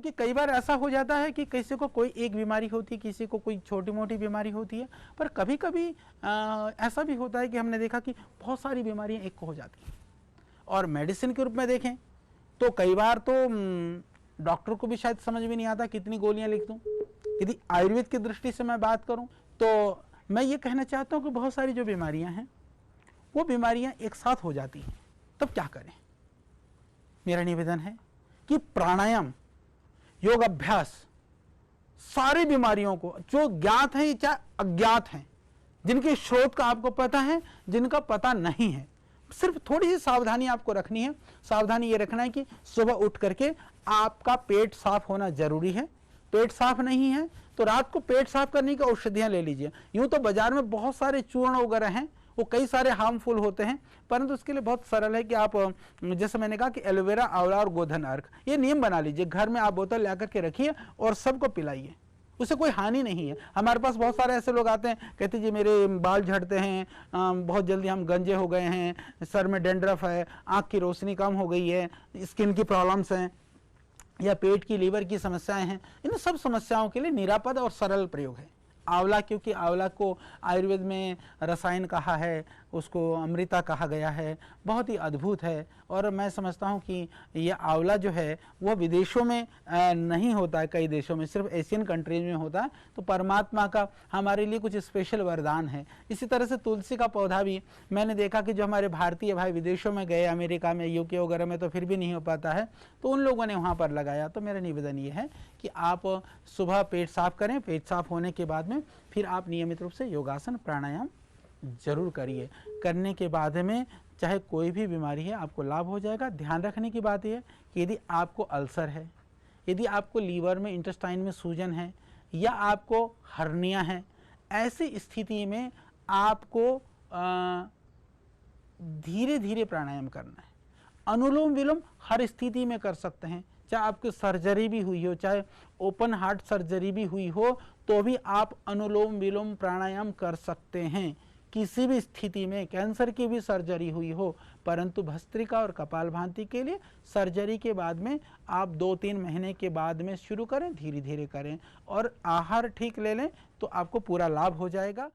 क्योंकि कई बार ऐसा हो जाता है कि किसी को कोई एक बीमारी होती है, किसी को कोई छोटी मोटी बीमारी होती है, पर कभी कभी ऐसा भी होता है कि हमने देखा कि बहुत सारी बीमारियां एक को हो जाती हैं। और मेडिसिन के रूप में देखें तो कई बार तो डॉक्टर को भी शायद समझ में नहीं आता कितनी गोलियां लिख दूं। यदि आयुर्वेद की दृष्टि से मैं बात करूं तो मैं ये कहना चाहता हूं कि बहुत सारी जो बीमारियां हैं वो बीमारियां एक साथ हो जाती हैं। तब क्या करें? मेरा निवेदन है कि प्राणायाम, योग अभ्यास सारी बीमारियों को, जो ज्ञात है चाहे अज्ञात हैं, जिनके स्रोत का आपको पता है, जिनका पता नहीं है, सिर्फ थोड़ी सी सावधानी आपको रखनी है। सावधानी ये रखना है कि सुबह उठ करके आपका पेट साफ होना जरूरी है। पेट साफ नहीं है तो रात को पेट साफ करने की औषधियां ले लीजिए। यूं तो बाजार में बहुत सारे चूर्ण वगैरह हैं, वो कई सारे हार्मफुल होते हैं, परंतु उसके लिए बहुत सरल है कि आप, जैसे मैंने कहा कि एलोवेरा, आंवला और गोधन अर्क, ये नियम बना लीजिए। घर में आप बोतल ला करके रखिए और सबको पिलाइए, उससे कोई हानि नहीं है। हमारे पास बहुत सारे ऐसे लोग आते हैं, कहते जी मेरे बाल झड़ते हैं, बहुत जल्दी हम गंजे हो गए हैं, सर में डैंड्रफ है, आँख की रोशनी कम हो गई है, स्किन की प्रॉब्लम्स हैं, या पेट की, लीवर की समस्याएं हैं। इन सब समस्याओं के लिए निरापद और सरल प्रयोग है आंवला, क्योंकि आंवला को आयुर्वेद में रसायन कहा है, उसको अमृता कहा गया है, बहुत ही अद्भुत है। और मैं समझता हूँ कि यह आंवला जो है वह विदेशों में नहीं होता है, कई देशों में सिर्फ एशियन कंट्रीज में होता है। तो परमात्मा का हमारे लिए कुछ स्पेशल वरदान है। इसी तरह से तुलसी का पौधा भी मैंने देखा कि जो हमारे भारतीय भाई विदेशों में गए, अमेरिका में, यूके वगैरह में, तो फिर भी नहीं हो पाता है, तो उन लोगों ने वहाँ पर लगाया। तो मेरा निवेदन ये है कि आप सुबह पेट साफ करें, पेट साफ होने के बाद में फिर आप नियमित रूप से योगासन, प्राणायाम जरूर करिए। करने के बाद में चाहे कोई भी बीमारी है आपको लाभ हो जाएगा। ध्यान रखने की बात यह है कि यदि आपको अल्सर है, यदि आपको लीवर में, इंटेस्टाइन में सूजन है, या आपको हर्निया है, ऐसी स्थिति में आपको धीरे धीरे प्राणायाम करना है। अनुलोम विलोम हर स्थिति में कर सकते हैं, चाहे आपकी सर्जरी भी हुई हो, चाहे ओपन हार्ट सर्जरी भी हुई हो, तो भी आप अनुलोम विलोम प्राणायाम कर सकते हैं किसी भी स्थिति में। कैंसर की भी सर्जरी हुई हो, परंतु भस्त्रिका और कपालभाति के लिए सर्जरी के बाद में आप 2-3 महीने के बाद में शुरू करें, धीरे धीरे करें और आहार ठीक ले लें तो आपको पूरा लाभ हो जाएगा।